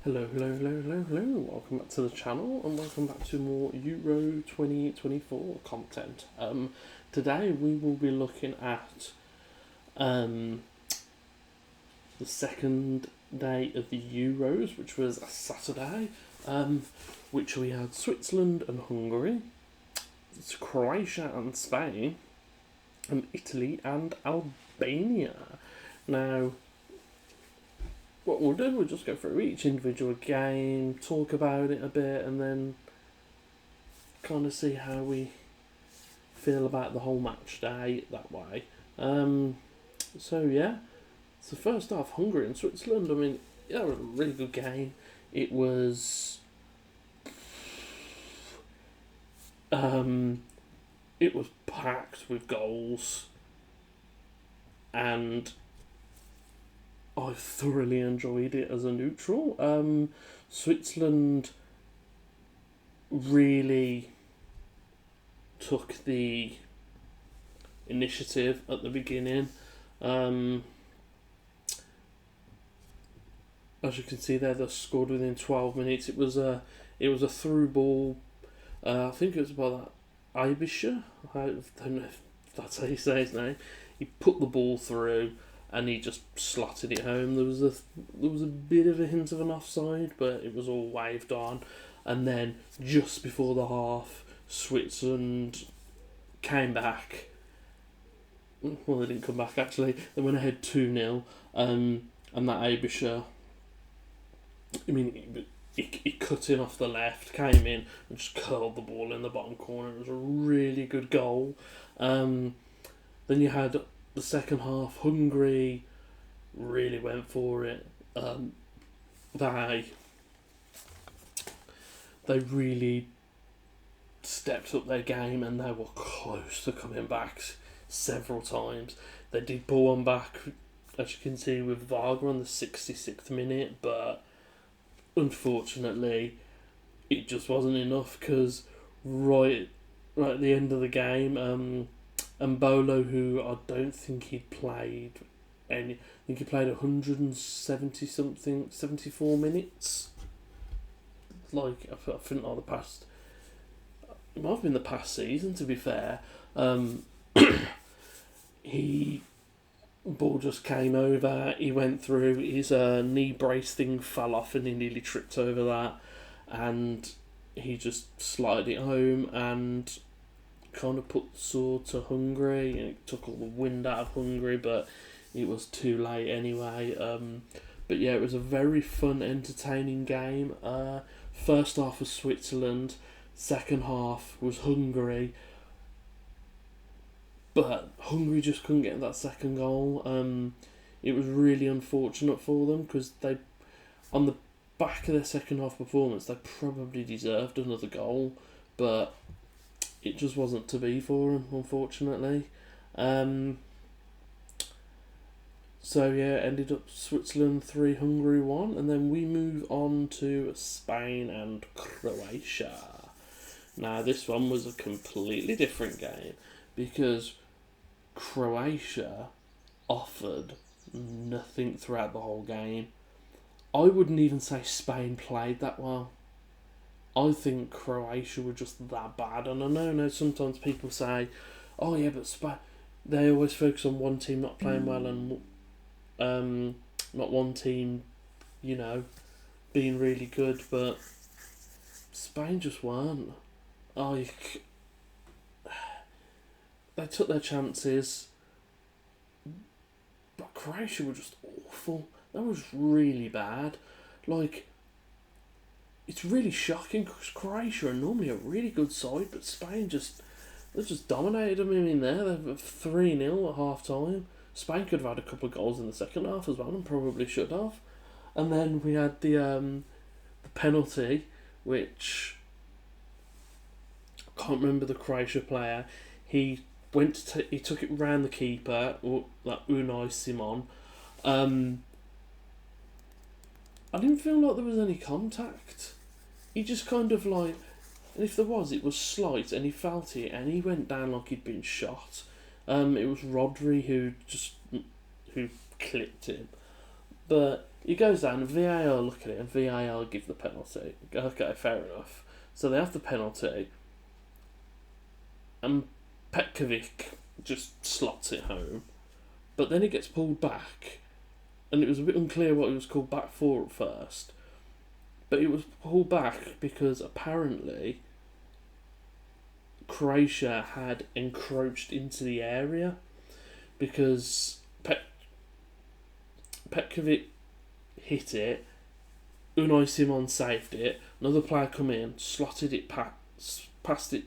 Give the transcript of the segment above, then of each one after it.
Hello. Welcome back to the channel and welcome back to more Euro 2024 content. Today we will be looking at the second day of the Euros, which was a Saturday, which we had Switzerland and Hungary, Croatia and Spain, and Italy and Albania. Now, what we'll just go through each individual game, talk about it a bit, and then kind of see how we feel about the whole match day that way. So first off, Hungary and Switzerland. I mean, yeah, it was a really good game. It was, it was packed with goals, and I thoroughly enjoyed it as a neutral. Switzerland really took the initiative at the beginning. As you can see there, they scored within 12 minutes. It was a through ball. I think it was about that Ibisha. I don't know if that's how you say his name. He put the ball through and he just slotted it home. There was a bit of a hint of an offside, but it was all waved on. And then just before the half, Switzerland came back. Well, they didn't come back actually. They went ahead 2-0. And that Abisha, I mean, he cut in off the left, came in and just curled the ball in the bottom corner. It was a really good goal. Then you had the second half. Hungary really went for it. They really stepped up their game and they were close to coming back several times. They did pull one back, as you can see, with Varga on the 66th minute, but unfortunately it just wasn't enough because right at the end of the game, Mbolo, who I don't think he'd played any, I think he played 170 something, 74 minutes. Like, I think like the past, it might have been the past season to be fair. Ball just came over, he went through, his knee brace thing fell off and he nearly tripped over that, and he just slid it home and kind of put the sword to Hungary, and it took all the wind out of Hungary, but it was too late anyway. But yeah, it was a very fun, entertaining game. First half was Switzerland, second half was Hungary, but Hungary just couldn't get that second goal. It was really unfortunate for them because they, on the back of their second half performance, they probably deserved another goal, but it just wasn't to be for them, unfortunately. So yeah, it ended up Switzerland 3, Hungary 1, and then we move on to Spain and Croatia. Now this one was a completely different game because Croatia offered nothing throughout the whole game. I wouldn't even say Spain played that well. I think Croatia were just that bad. And I know sometimes people say, oh yeah, but they always focus on one team not playing well and not one team, being really good, but Spain just weren't. They took their chances, but Croatia were just awful. That was really bad. Like, it's really shocking because Croatia are normally a really good side, but Spain they just dominated them in there. They were 3-0 at half time. Spain could have had a couple of goals in the second half as well and probably should have. And then we had the penalty, which I can't remember the Croatia player. He took it round the keeper, or like Unai Simon. I didn't feel like there was any contact. He just kind of like, and if there was, it was slight, and he felt it, and he went down like he'd been shot. It was Rodri who clipped him, but He goes down and VAR look at it and VAR give the penalty. Okay, fair enough. So they have the penalty and Petkovic just slots it home. But then it gets pulled back and it was a bit unclear what it was called back for at first. But it was pulled back because apparently Croatia had encroached into the area because Petkovic hit it, Unai Simon saved it, another player come in, slotted it past it,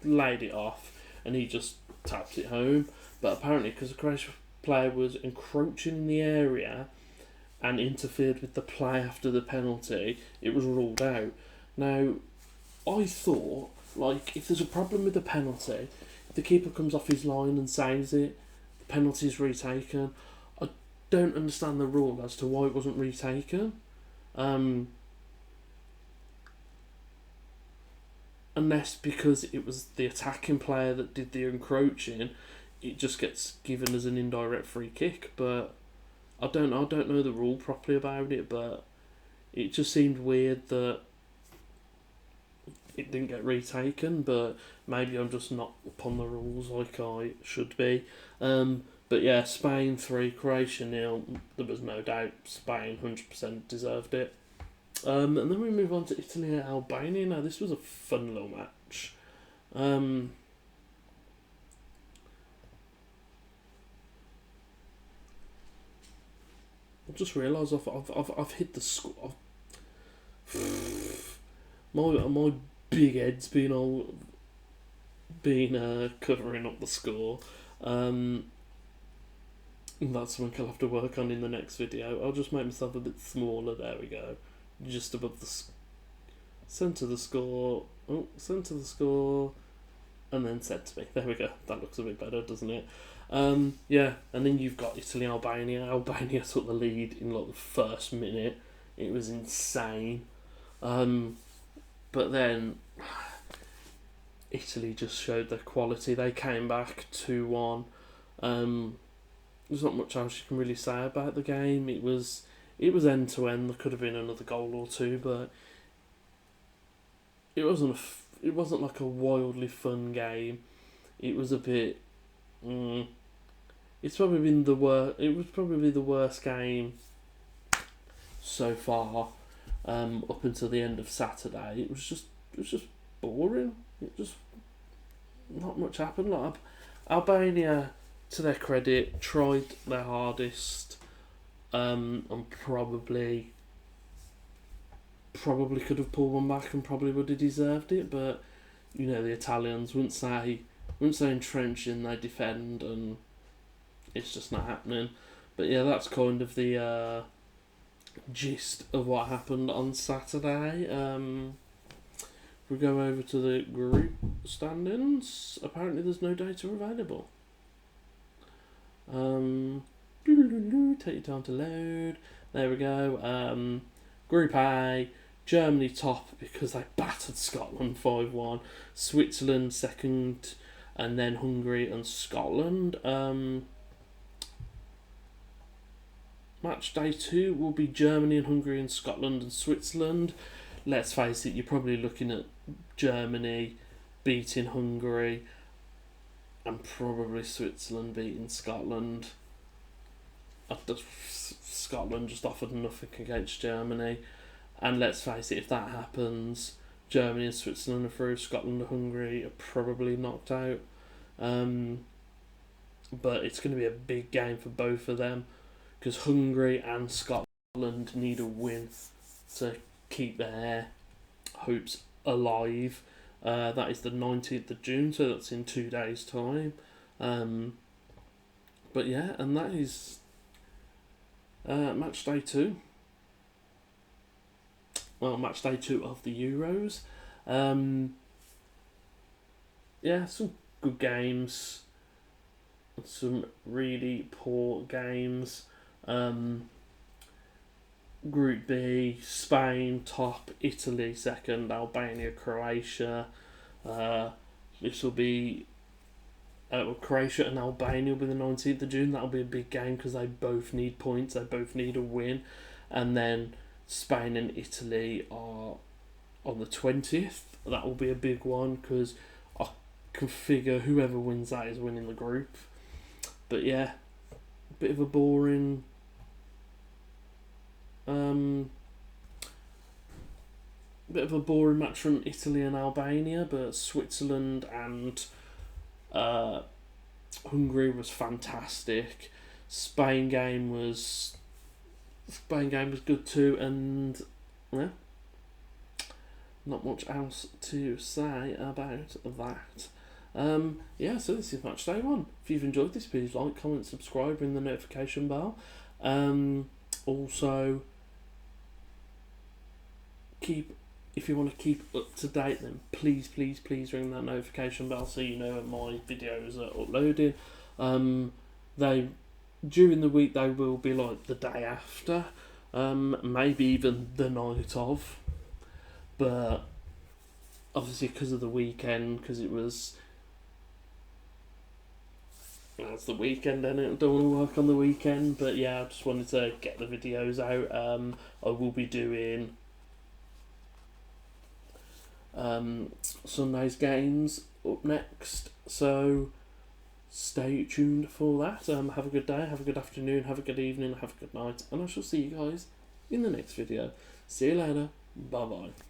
laid it off, and he just tapped it home. But apparently, because the Croatian player was encroaching in the area and interfered with the play after the penalty, it was ruled out. Now, I thought, like, if there's a problem with the penalty, if the keeper comes off his line and saves it, the penalty's retaken. I don't understand the rule as to why it wasn't retaken. Unless because it was the attacking player that did the encroaching, it just gets given as an indirect free kick. But I don't know the rule properly about it, but it just seemed weird that it didn't get retaken. But maybe I'm just not upon the rules like I should be. But yeah, Spain 3, Croatia 0. There was no doubt Spain 100% deserved it. And then we move on to Italy and Albania. Now, this was a fun little match. I just realised I've hit the score. My big head's been covering up the score. That's something I'll have to work on in the next video. I'll just make myself a bit smaller. There we go. Just above the centre of the score. Oh, centre of the score. And then said to me. There we go. That looks a bit better, doesn't it? Yeah, and then you've got Italy, Albania. Albania took the lead in like the first minute. It was insane. But then Italy just showed their quality. They came back 2-1. There's not much else you can really say about the game. It was end to end. There could have been another goal or two, but it wasn't like a wildly fun game. It was a bit. It's probably been the worst. It was probably the worst game so far, up until the end of Saturday. It was just boring. It just not much happened. Like Albania, to their credit, tried their hardest, and probably could have pulled one back and probably would have deserved it. But you know, the Italians once they entrench in, they defend, and it's just not happening. But yeah, that's kind of the gist of what happened on Saturday. We go over to the group standings. Apparently, there's no data available. Take your time to load. There we go. Group A, Germany top because they battered Scotland 5-1. Switzerland second, and then Hungary and Scotland. Match day 2 will be Germany and Hungary and Scotland and Switzerland. Let's face it, you're probably looking at Germany beating Hungary and probably Switzerland beating Scotland. Scotland just offered nothing against Germany, and let's face it, if that happens, Germany and Switzerland are through, Scotland and Hungary are probably knocked out. But it's going to be a big game for both of them because Hungary and Scotland need a win to keep their hopes alive. That is the 19th of June, so that's in 2 days' time. But yeah, and that is match day 2. Well, match day 2 of the Euros. Yeah, some good games. Some really poor games. Group B, Spain top, Italy second, Albania, Croatia. This will be Croatia and Albania will be the 19th of June. That'll be a big game because they both need points. They both need a win. and then Spain and Italy are on the 20th. That will be a big one because I can figure whoever wins that is winning the group. But yeah, bit of a boring match from Italy and Albania, but Switzerland and Hungary was fantastic. Spain game was good too, and yeah, not much else to say about that. So this is match day one. If you've enjoyed this, please like, comment, subscribe, ring the notification bell. Also, if you want to keep up to date, then please ring that notification bell so you know when my videos are uploaded. During the week they will be like the day after, maybe even the night of, but obviously because of the weekend, because it's the weekend and I don't want to work on the weekend, but yeah, I just wanted to get the videos out. I will be doing Sunday's games up next, so stay tuned for that. Have a good day, have a good afternoon, have a good evening, have a good night, and I shall see you guys in the next video. See you later. Bye bye.